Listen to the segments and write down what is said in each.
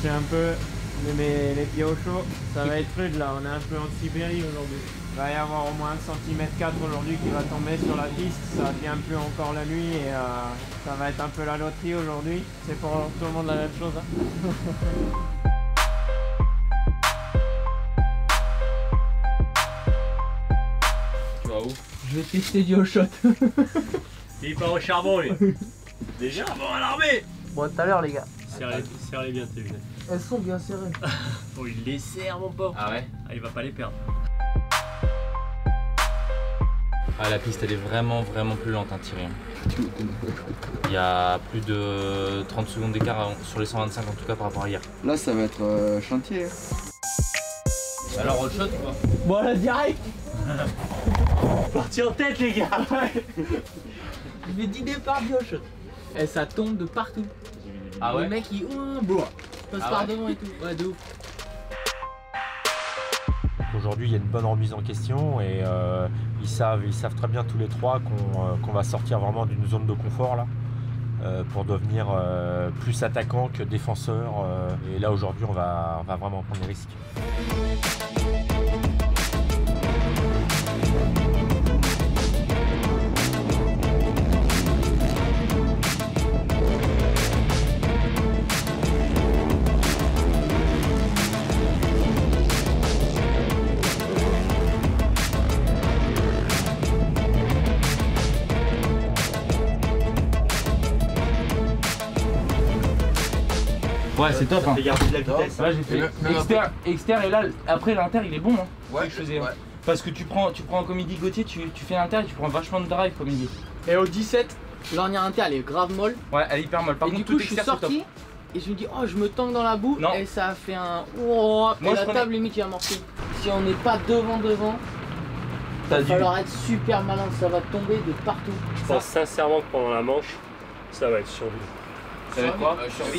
C'est un peu les pieds au chaud, ça va être rude là, on est un peu en Sibérie aujourd'hui. Il va y avoir au moins 1,4 cm aujourd'hui qui va tomber sur la piste, ça vient un peu encore la nuit et ça va être un peu la loterie aujourd'hui. C'est pour tout le monde la même chose. Hein. Tu vas où? Je vais tester du hot shot. Il part au charbon lui. Déjà charbon à l'armée. Bon, tout à l'heure les gars. Serre-les bien tes lunettes. Elles sont bien serrées. Oh il les serre mon pauvre. Ah ouais? Ah, il va pas les perdre. Ah, la piste elle est vraiment plus lente, hein, Thierry. Il y a plus de 30 secondes d'écart sur les 125 en tout cas par rapport à hier. Là ça va être chantier. Alors hot shot ou pas? Bon là direct. Parti en tête les gars. Je vais 10 départs du hot shot. Et ça tombe de partout. Ah ouais? Le mec il passe par devant et tout. Ouais de ouf. Aujourd'hui, il y a une bonne remise en question et ils savent très bien tous les trois qu'on va sortir vraiment d'une zone de confort là, pour devenir plus attaquant que défenseur. Et là aujourd'hui, on va vraiment prendre des risques. Ouais, c'est top. Hein. J'ai gardé de la vitesse. Là, j'ai fait externe et là, après l'inter il est bon. Hein. Ouais, je faisais. Ouais. Parce que tu prends comme il dit Gauthier, tu fais l'inter et tu prends vachement de drive comme il dit. Et au 17, l'ornière inter elle est grave molle. Ouais, elle est hyper molle. Par contre, du coup, je suis sorti et je me dis, oh, je me tangue dans la boue. Non. Et ça a fait un. Oh, et la table limite il a morcé. Si on n'est pas devant, il va falloir être super malin, ça va tomber de partout. Je pense sincèrement que pendant la manche, ça va être survivre. Ça va être quoi?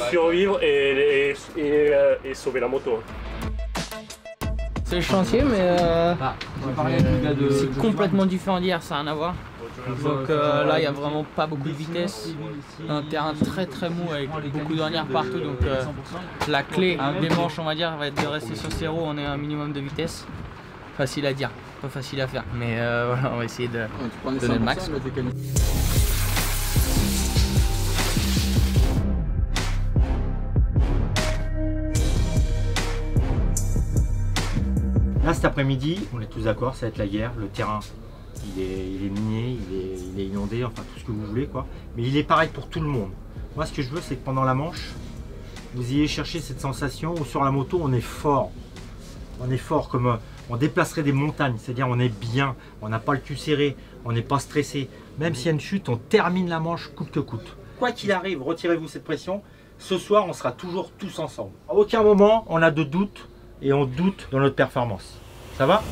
Survivre et sauver la moto. C'est le chantier, mais c'est complètement différent d'hier, ça n'a rien à voir. Donc là, il n'y a vraiment pas beaucoup de vitesse. Un terrain très mou avec beaucoup d'ornières partout. Donc la clé des manches, on va dire, va être de rester sur ses roues. On est à un minimum de vitesse. Facile à dire, pas facile à faire. Mais voilà, on va essayer de donner le max. Là cet après-midi, on est tous d'accord, ça va être la guerre. Le terrain, il est miné, il est inondé, enfin tout ce que vous voulez quoi. Mais il est pareil pour tout le monde. Moi ce que je veux c'est que pendant la manche, vous ayez cherché cette sensation où sur la moto on est fort. On est fort comme on déplacerait des montagnes, c'est-à-dire on est bien, on n'a pas le cul serré, on n'est pas stressé. Même s'il y a une chute, on termine la manche coûte que coûte. Quoi qu'il arrive, retirez-vous cette pression. Ce soir, on sera toujours tous ensemble. À aucun moment, on a de doute et on doute dans notre performance. Ça va ?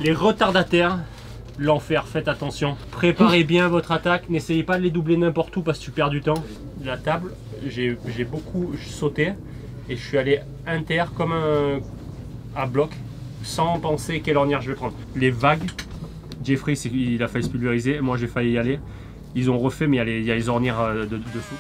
Les retardataires, l'enfer, faites attention. Préparez bien votre attaque, n'essayez pas de les doubler n'importe où parce que tu perds du temps. La table, j'ai beaucoup sauté et je suis allé inter comme un bloc sans penser quelle ornière je vais prendre. Les vagues, Jeffrey il a failli se pulvériser, moi j'ai failli y aller. Ils ont refait mais il y a les ornières dessous.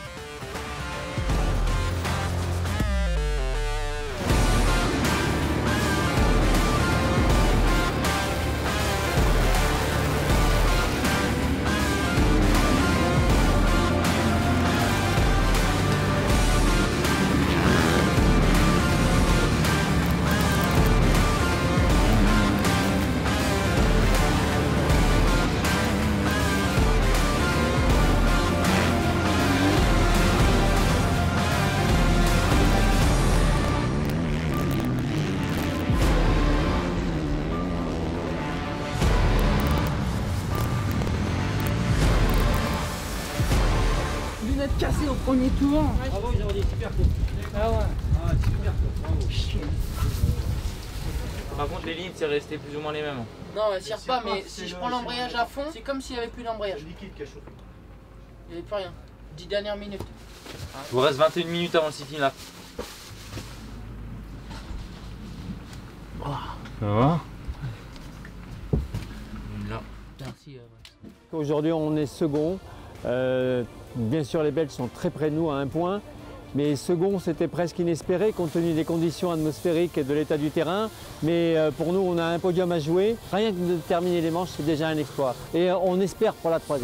Lunettes cassées au premier tour. Bravo, ils ont dit super cool. Ah ouais. Ah, super cool, bravo. Par contre, les lignes, c'est resté plus ou moins les mêmes. Non, elle tire pas, mais si je prends l'embrayage à fond, c'est comme s'il n'y avait plus d'embrayage. Le liquide qui a chauffé. Il n'y avait plus rien. 10 dernières minutes. Il vous reste 21 minutes avant le sitting là. Ça va? Merci. Aujourd'hui, on est second. Bien sûr, les Belges sont très près de nous à 1 point. Mais second, c'était presque inespéré compte tenu des conditions atmosphériques et de l'état du terrain. Mais pour nous, on a un podium à jouer. Rien que de terminer les manches, c'est déjà un exploit. Et on espère pour la 3e.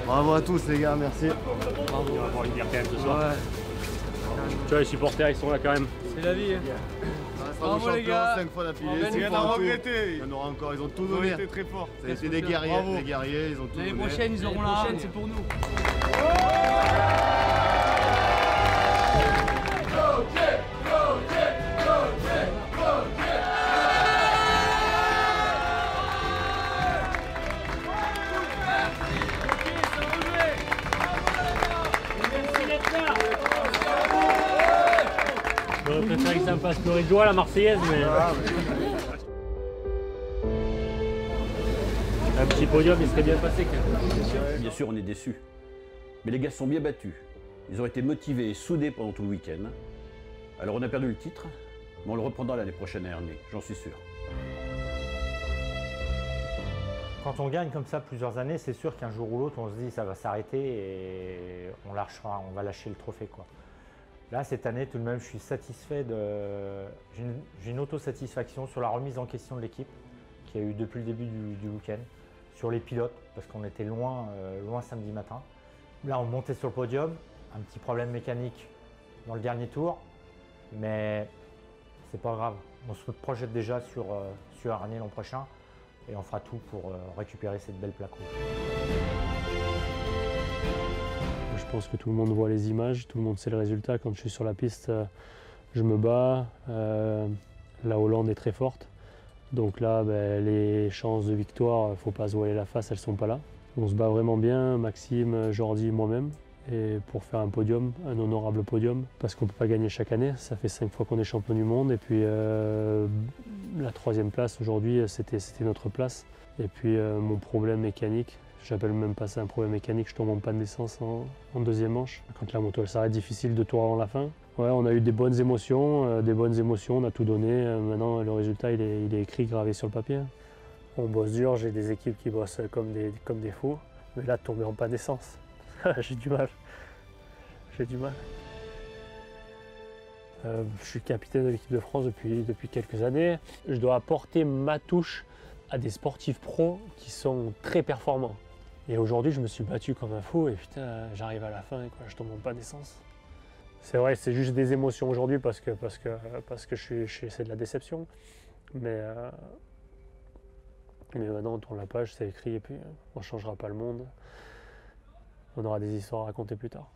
Bravo à tous les gars, merci. Bravo. On va pouvoir le dire quand même ce soir. Ouais. Tu vois, les supporters ils sont là quand même. C'est la vie. Bravo les gars. 5 fois On d'affilée. va C'est rien pas à un regretter. Il y en aura encore, ils ont tout donné. Ils ont été très forts. Ça a été des guerriers, ils ont tout donné. L'année prochaine, ils auront la prochaine, c'est pour nous. J'aurais préféré que ça me fasse pleurer de joie la Marseillaise, mais. Un petit podium, il serait bien passé quand même. Bien sûr, on est déçus. Mais les gars sont bien battus. Ils ont été motivés et soudés pendant tout le week-end. Alors on a perdu le titre, mais on le reprendra l'année prochaine à Ernée, j'en suis sûr. Quand on gagne comme ça plusieurs années, c'est sûr qu'un jour ou l'autre, on se dit ça va s'arrêter et on va lâcher le trophée, quoi. Là, cette année, tout de même, je suis satisfait j'ai une autosatisfaction sur la remise en question de l'équipe qu'il y a eu depuis le début du week-end, sur les pilotes, parce qu'on était loin samedi matin. Là, on montait sur le podium, un petit problème mécanique dans le dernier tour, mais c'est pas grave. On se projette déjà sur Ernée l'an prochain et on fera tout pour récupérer cette belle plaque rouge. Je pense que tout le monde voit les images, tout le monde sait le résultat. Quand je suis sur la piste, je me bats. La Hollande est très forte. Donc là, les chances de victoire, il ne faut pas se voiler la face, elles ne sont pas là. On se bat vraiment bien, Maxime, Jordi, moi-même. et pour faire un podium, un honorable podium, parce qu'on ne peut pas gagner chaque année. Ça fait 5 fois qu'on est champion du monde et puis la 3e place aujourd'hui, c'était notre place. Et puis mon problème mécanique, j'appelle même pas ça un problème mécanique, je tombe en panne d'essence en 2e manche. Quand la moto elle s'arrête, difficile de tout avant la fin. Ouais, on a eu des bonnes émotions, on a tout donné. Maintenant le résultat il est écrit, gravé sur le papier. On bosse dur, j'ai des équipes qui bossent comme des fous. Mais là, tomber en panne d'essence, j'ai du mal. J'ai du mal. Je suis capitaine de l'équipe de France depuis quelques années. Je dois apporter ma touche à des sportifs pros qui sont très performants. Et aujourd'hui, je me suis battu comme un fou et putain, j'arrive à la fin et quoi, je tombe en panne d'essence. C'est vrai, c'est juste des émotions aujourd'hui parce que c'est de la déception. Mais maintenant, on tourne la page, c'est écrit et puis on ne changera pas le monde. On aura des histoires à raconter plus tard.